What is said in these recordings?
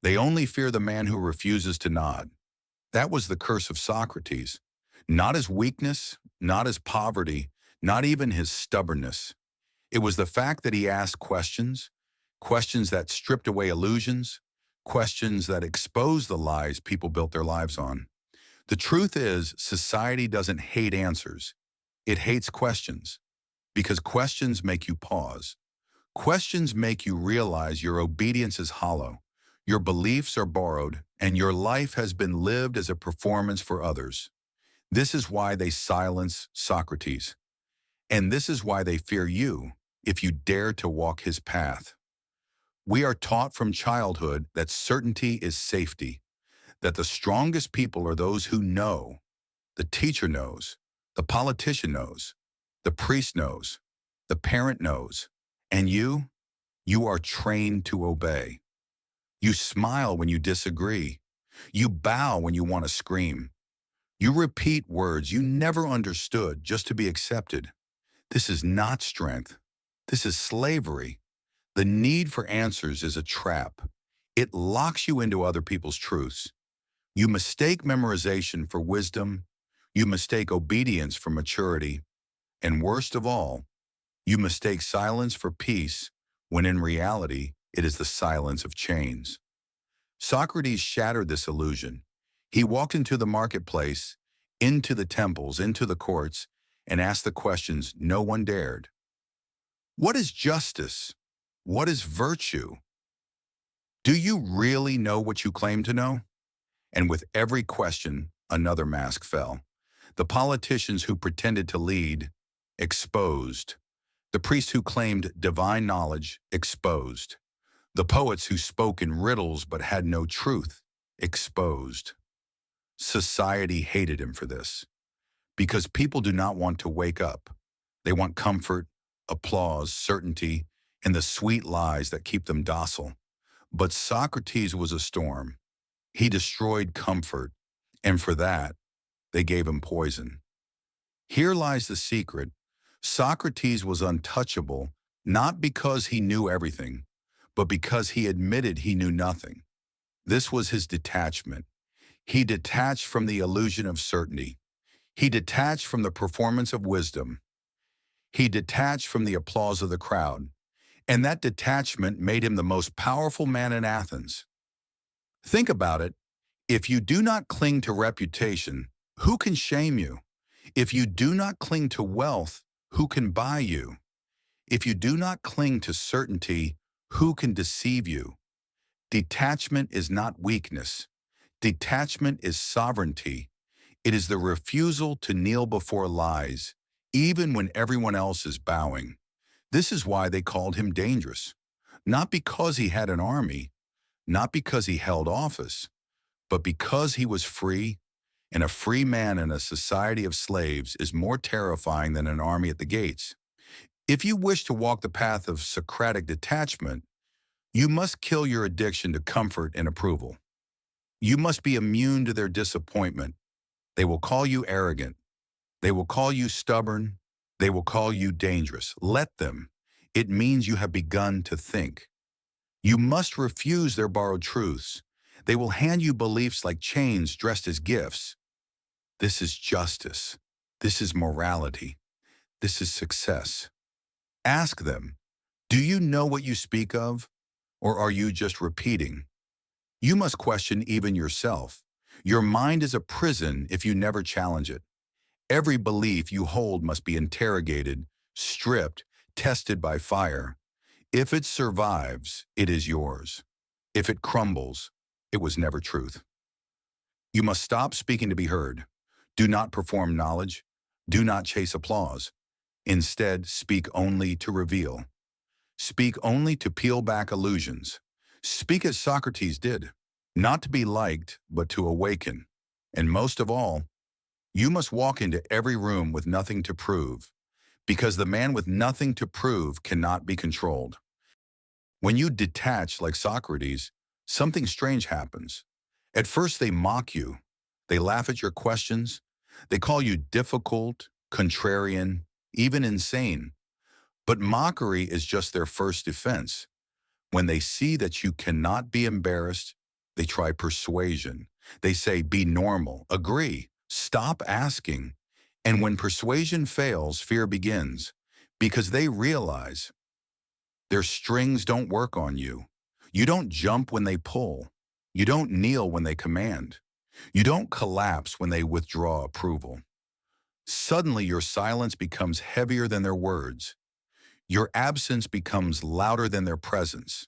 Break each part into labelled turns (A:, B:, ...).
A: They only fear the man who refuses to nod. That was the curse of Socrates. Not his weakness, not his poverty, not even his stubbornness. It was the fact that he asked questions, questions that stripped away illusions, questions that exposed the lies people built their lives on. The truth is, society doesn't hate answers. It hates questions because questions make you pause. Questions make you realize your obedience is hollow, your beliefs are borrowed, and your life has been lived as a performance for others. This is why they silence Socrates. And this is why they fear you if you dare to walk his path. We are taught from childhood that certainty is safety, that the strongest people are those who know. The teacher knows, the politician knows, the priest knows, the parent knows, and you are trained to obey. You smile when you disagree. You bow when you want to scream. You repeat words you never understood just to be accepted. This is not strength. This is slavery. The need for answers is a trap. It locks you into other people's truths. You mistake memorization for wisdom. You mistake obedience for maturity. And worst of all, you mistake silence for peace when in reality, it is the silence of chains. Socrates shattered this illusion. He walked into the marketplace, into the temples, into the courts, and asked the questions no one dared. What is justice? What is virtue? Do you really know what you claim to know? And with every question, another mask fell. The politicians who pretended to lead, exposed. The priests who claimed divine knowledge, exposed. The poets who spoke in riddles but had no truth, exposed. Society hated him for this, because people do not want to wake up. They want comfort, applause, certainty, and the sweet lies that keep them docile. But Socrates was a storm. He destroyed comfort, and for that, they gave him poison. Here lies the secret. Socrates was untouchable, not because he knew everything, but because he admitted he knew nothing. This was his detachment. He detached from the illusion of certainty. He detached from the performance of wisdom. He detached from the applause of the crowd. And that detachment made him the most powerful man in Athens. Think about it. If you do not cling to reputation, who can shame you? If you do not cling to wealth, who can buy you? If you do not cling to certainty, who can deceive you? Detachment is not weakness. Detachment is sovereignty. It is the refusal to kneel before lies, even when everyone else is bowing. This is why they called him dangerous. Not because he had an army, not because he held office, but because he was free, and a free man in a society of slaves is more terrifying than an army at the gates. If you wish to walk the path of Socratic detachment, you must kill your addiction to comfort and approval. You must be immune to their disappointment. They will call you arrogant. They will call you stubborn. They will call you dangerous. Let them. It means you have begun to think. You must refuse their borrowed truths. They will hand you beliefs like chains dressed as gifts. This is justice. This is morality. This is success. Ask them, do you know what you speak of? Or are you just repeating? You must question even yourself. Your mind is a prison if you never challenge it. Every belief you hold must be interrogated, stripped, tested by fire. If it survives, it is yours. If it crumbles, it was never truth. You must stop speaking to be heard. Do not perform knowledge. Do not chase applause. Instead, speak only to reveal. Speak only to peel back illusions. Speak as Socrates did, not to be liked, but to awaken. And most of all, you must walk into every room with nothing to prove, because the man with nothing to prove cannot be controlled. When you detach like Socrates, something strange happens. At first they mock you. They laugh at your questions. They call you difficult, contrarian, even insane. But mockery is just their first defense. When they see that you cannot be embarrassed, They try persuasion. They say, be normal, agree, stop asking. And when persuasion fails, fear begins because they realize their strings don't work on you. You don't jump when they pull. You don't kneel when they command. You don't collapse when they withdraw approval. Suddenly, your silence becomes heavier than their words. Your absence becomes louder than their presence.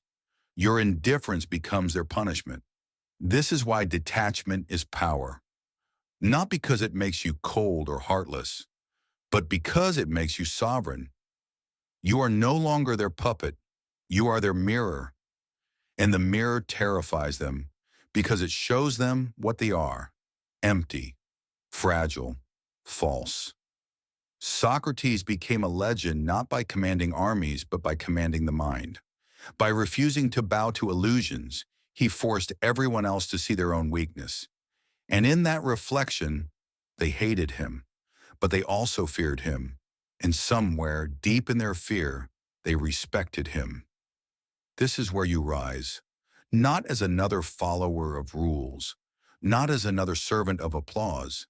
A: Your indifference becomes their punishment. This is why detachment is power. Not because it makes you cold or heartless, but because it makes you sovereign. You are no longer their puppet. You are their mirror. And the mirror terrifies them because it shows them what they are: empty, fragile, false. Socrates became a legend not by commanding armies, but by commanding the mind. By refusing to bow to illusions, he forced everyone else to see their own weakness. And in that reflection, they hated him, but they also feared him. And somewhere deep in their fear, they respected him. This is where you rise, not as another follower of rules, not as another servant of applause,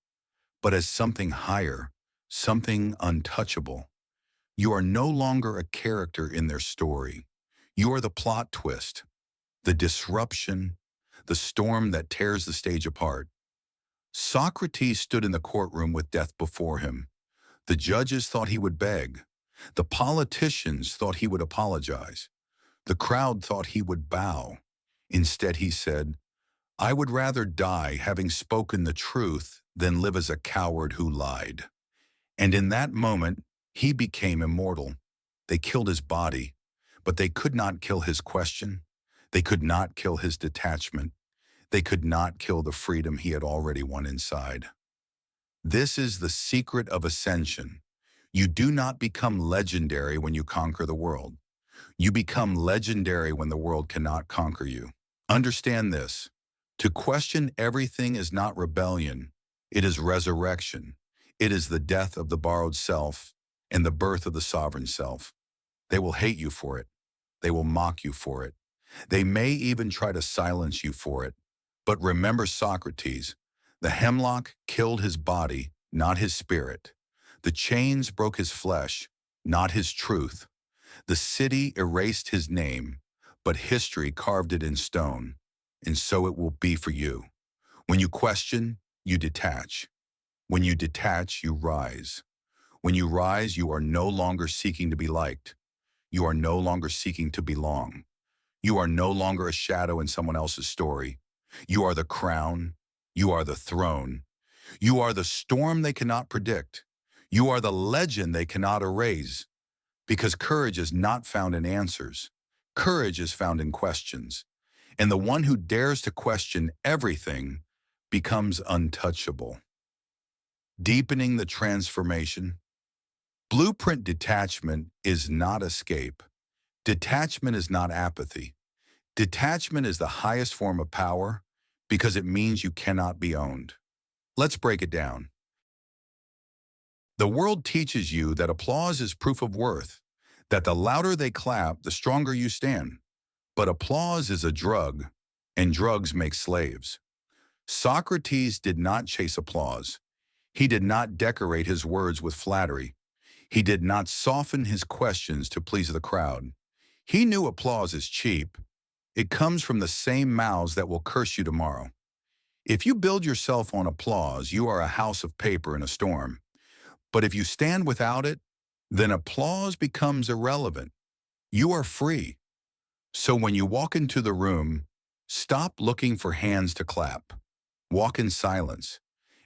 A: but as something higher, something untouchable. You are no longer a character in their story. You are the plot twist, the disruption, the storm that tears the stage apart. Socrates stood in the courtroom with death before him. The judges thought he would beg. The politicians thought he would apologize. The crowd thought he would bow. Instead, he said, I would rather die having spoken the truth than live as a coward who lied. And in that moment, he became immortal. They killed his body, but they could not kill his question. They could not kill his detachment. They could not kill the freedom he had already won inside. This is the secret of ascension. You do not become legendary when you conquer the world. You become legendary when the world cannot conquer you. Understand this. To question everything is not rebellion. It is resurrection. It is the death of the borrowed self and the birth of the sovereign self. They will hate you for it. They will mock you for it. They may even try to silence you for it. But remember Socrates. The hemlock killed his body, not his spirit. The chains broke his flesh, not his truth. The city erased his name, but history carved it in stone. And so it will be for you. When you question, you detach. When you detach, you rise. When you rise, you are no longer seeking to be liked. You are no longer seeking to belong. You are no longer a shadow in someone else's story. You are the crown. You are the throne. You are the storm they cannot predict. You are the legend they cannot erase. Because courage is not found in answers. Courage is found in questions. And the one who dares to question everything becomes untouchable. Deepening the transformation. Blueprint detachment is not escape. Detachment is not apathy. Detachment is the highest form of power because it means you cannot be owned. Let's break it down. The world teaches you that applause is proof of worth, that the louder they clap, the stronger you stand. But applause is a drug, and drugs make slaves. Socrates did not chase applause. He did not decorate his words with flattery. He did not soften his questions to please the crowd. He knew applause is cheap. It comes from the same mouths that will curse you tomorrow. If you build yourself on applause, you are a house of paper in a storm. But if you stand without it, then applause becomes irrelevant. You are free. So when you walk into the room, stop looking for hands to clap. Walk in silence,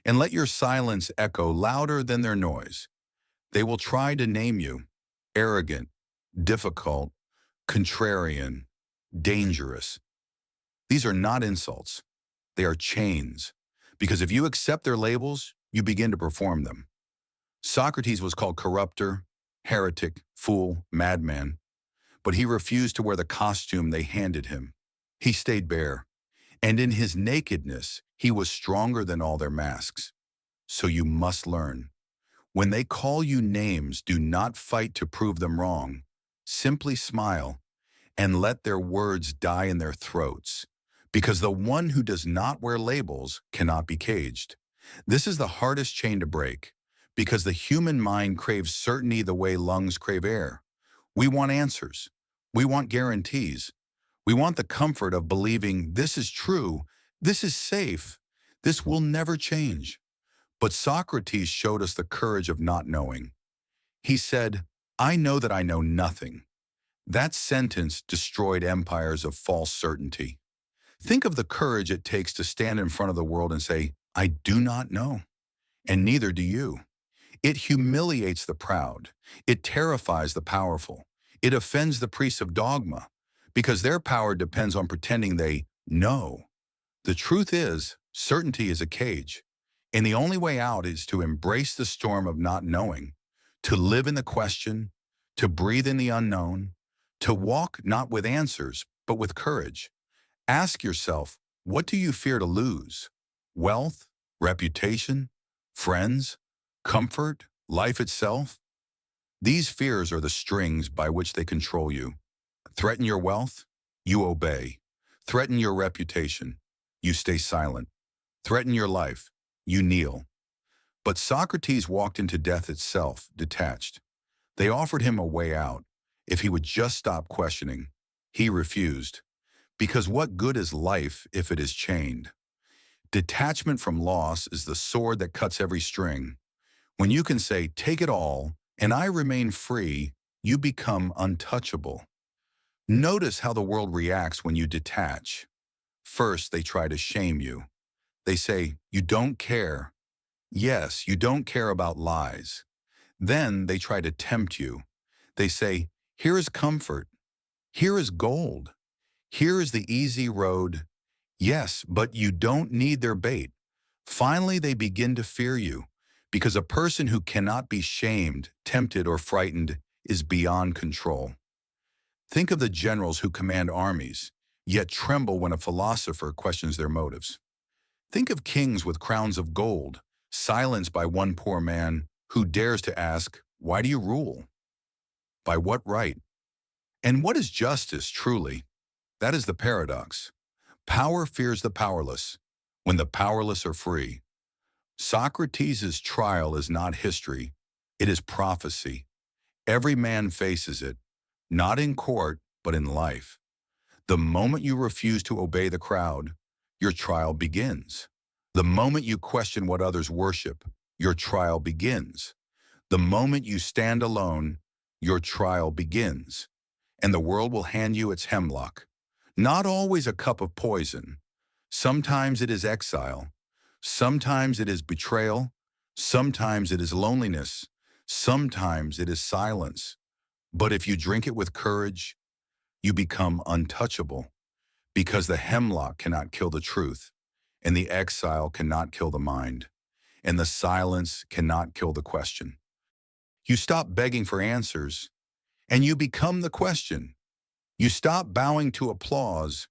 A: and let your silence echo louder than their noise. They will try to name you arrogant, difficult, contrarian, dangerous. These are not insults. They are chains. Because if you accept their labels, you begin to perform them. Socrates was called corrupter, heretic, fool, madman, but he refused to wear the costume they handed him. He stayed bare, and in his nakedness, he was stronger than all their masks. So you must learn. When they call you names, do not fight to prove them wrong. Simply smile and let their words die in their throats, because the one who does not wear labels cannot be caged. This is the hardest chain to break, because the human mind craves certainty the way lungs crave air. We want answers. We want guarantees. We want the comfort of believing this is true, this is safe, this will never change. But Socrates showed us the courage of not knowing. He said, "I know that I know nothing." That sentence destroyed empires of false certainty. Think of the courage it takes to stand in front of the world and say, "I do not know," and neither do you. It humiliates the proud. It terrifies the powerful. It offends the priests of dogma, because their power depends on pretending they know. The truth is, certainty is a cage, and the only way out is to embrace the storm of not knowing, to live in the question, to breathe in the unknown, to walk not with answers, but with courage. Ask yourself, what do you fear to lose? Wealth, reputation, friends, comfort, life itself? These fears are the strings by which they control you. Threaten your wealth? You obey. Threaten your reputation? You stay silent. Threaten your life? You kneel. But Socrates walked into death itself, detached. They offered him a way out, if he would just stop questioning. He refused. Because what good is life if it is chained? Detachment from loss is the sword that cuts every string. When you can say, "Take it all, and I remain free," you become untouchable. Notice how the world reacts when you detach. First, they try to shame you. They say, "You don't care." Yes, you don't care about lies. Then they try to tempt you. They say, "Here is comfort. Here is gold. Here is the easy road." Yes, but you don't need their bait. Finally, they begin to fear you, because a person who cannot be shamed, tempted, or frightened is beyond control. Think of the generals who command armies, yet tremble when a philosopher questions their motives. Think of kings with crowns of gold, silenced by one poor man who dares to ask, "Why do you rule? By what right? And what is justice, truly?" That is the paradox. Power fears the powerless, when the powerless are free. Socrates' trial is not history, it is prophecy. Every man faces it, not in court, but in life. The moment you refuse to obey the crowd, your trial begins. The moment you question what others worship, your trial begins. The moment you stand alone, your trial begins. And the world will hand you its hemlock. Not always a cup of poison. Sometimes it is exile. Sometimes it is betrayal. Sometimes it is loneliness. Sometimes it is silence. But if you drink it with courage, you become untouchable, because the hemlock cannot kill the truth, and the exile cannot kill the mind, and the silence cannot kill the question. You stop begging for answers, and you become the question. You stop bowing to applause,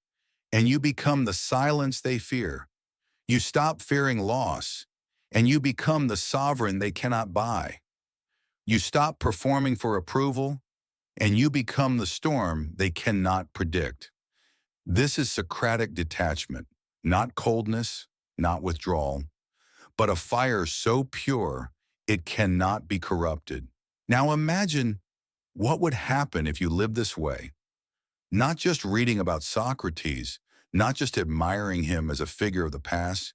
A: and you become the silence they fear. You stop fearing loss, and you become the sovereign they cannot buy. You stop performing for approval, and you become the storm they cannot predict. This is Socratic detachment, not coldness, not withdrawal, but a fire so pure it cannot be corrupted. Now imagine what would happen if you lived this way, not just reading about Socrates, not just admiring him as a figure of the past,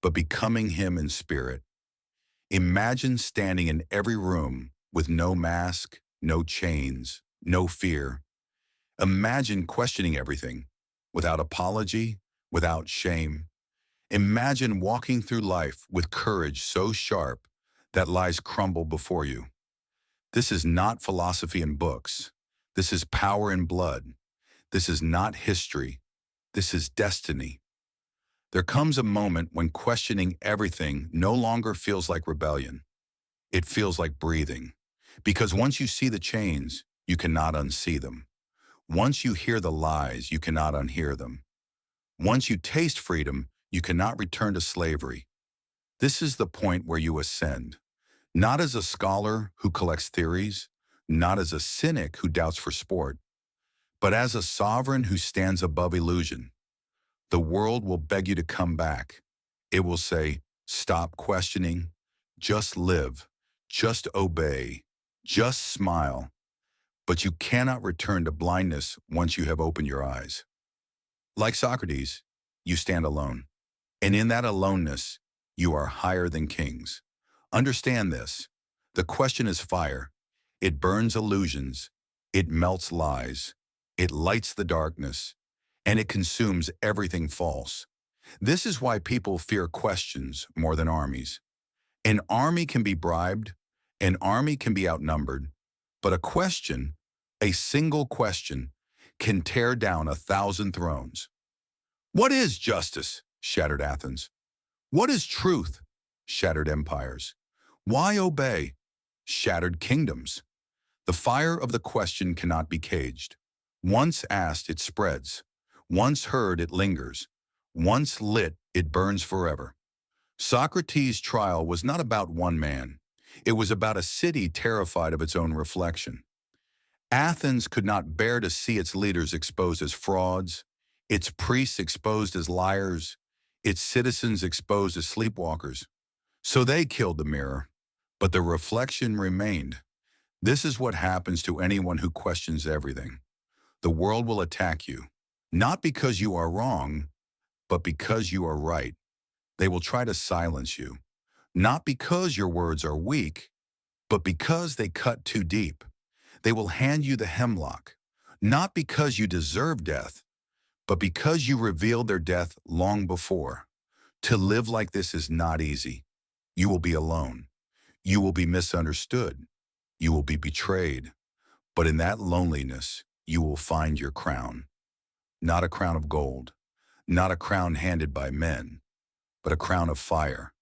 A: but becoming him in spirit. Imagine standing in every room with no mask, no chains, no fear. Imagine questioning everything, without apology, without shame. Imagine walking through life with courage so sharp that lies crumble before you. This is not philosophy in books. This is power in blood. This is not history. This is destiny. There comes a moment when questioning everything no longer feels like rebellion. It feels like breathing. Because once you see the chains, you cannot unsee them. Once you hear the lies, you cannot unhear them. Once you taste freedom, you cannot return to slavery. This is the point where you ascend, not as a scholar who collects theories, not as a cynic who doubts for sport, but as a sovereign who stands above illusion. The world will beg you to come back. It will say, stop questioning, just live, just obey, just smile. But you cannot return to blindness once you have opened your eyes. Like Socrates, you stand alone. And in that aloneness, you are higher than kings. Understand this. The question is fire. It burns illusions. It melts lies. It lights the darkness. And it consumes everything false. This is why people fear questions more than armies. An army can be bribed. An army can be outnumbered. But a question, a single question, can tear down 1,000 thrones. What is justice? Shattered Athens. What is truth? Shattered empires. Why obey? Shattered kingdoms. The fire of the question cannot be caged. Once asked, it spreads. Once heard, it lingers. Once lit, it burns forever. Socrates' trial was not about one man. It was about a city terrified of its own reflection. Athens could not bear to see its leaders exposed as frauds, its priests exposed as liars, its citizens exposed as sleepwalkers. So they killed the mirror, but the reflection remained. This is what happens to anyone who questions everything. The world will attack you, not because you are wrong, but because you are right. They will try to silence you, not because your words are weak, but because they cut too deep. They will hand you the hemlock, not because you deserve death, but because you revealed their death long before. To live like this is not easy. You will be alone. You will be misunderstood. You will be betrayed. But in that loneliness, you will find your crown. Not a crown of gold, not a crown handed by men, but a crown of fire,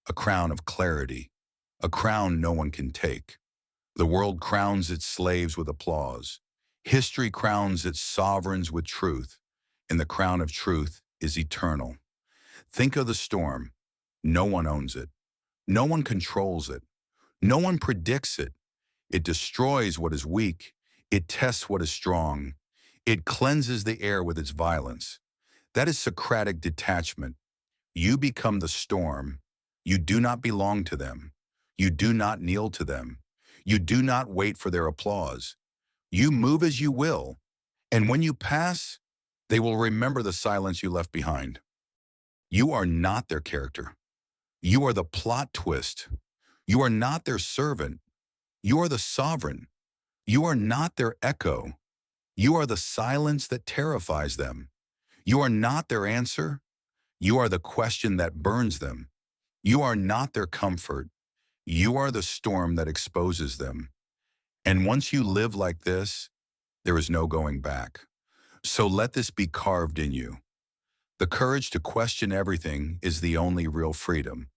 A: a crown of clarity, a crown no one can take. The world crowns its slaves with applause. History crowns its sovereigns with truth, and the crown of truth is eternal. Think of the storm. No one owns it. No one controls it. No one predicts it. It destroys what is weak. It tests what is strong. It cleanses the air with its violence. That is Socratic detachment. You become the storm. You do not belong to them. You do not kneel to them. You do not wait for their applause. You move as you will, and when you pass, they will remember the silence you left behind. You are not their character. You are the plot twist. You are not their servant. You are the sovereign. You are not their echo. You are the silence that terrifies them. You are not their answer. You are the question that burns them. You are not their comfort. You are the storm that exposes them. And once you live like this, there is no going back. So let this be carved in you. The courage to question everything is the only real freedom.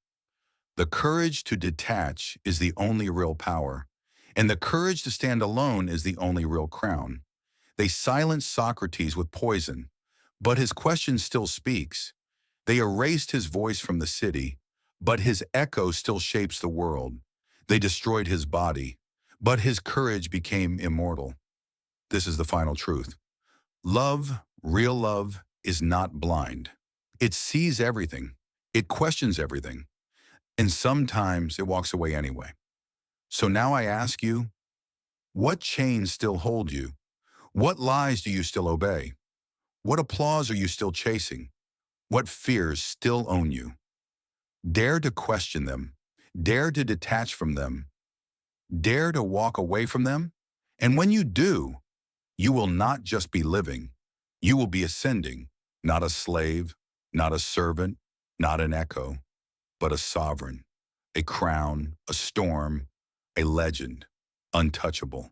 A: The courage to detach is the only real power. And the courage to stand alone is the only real crown. They silenced Socrates with poison, but his question still speaks. They erased his voice from the city, but his echo still shapes the world. They destroyed his body, but his courage became immortal. This is the final truth. Love, real love, is not blind. It sees everything. It questions everything. And sometimes it walks away anyway. So now I ask you, what chains still hold you? What lies do you still obey? What applause are you still chasing? What fears still own you? Dare to question them. Dare to detach from them. Dare to walk away from them. And when you do, you will not just be living. You will be ascending, not a slave, not a servant, not an echo, but a sovereign, a crown, a storm, a legend, untouchable.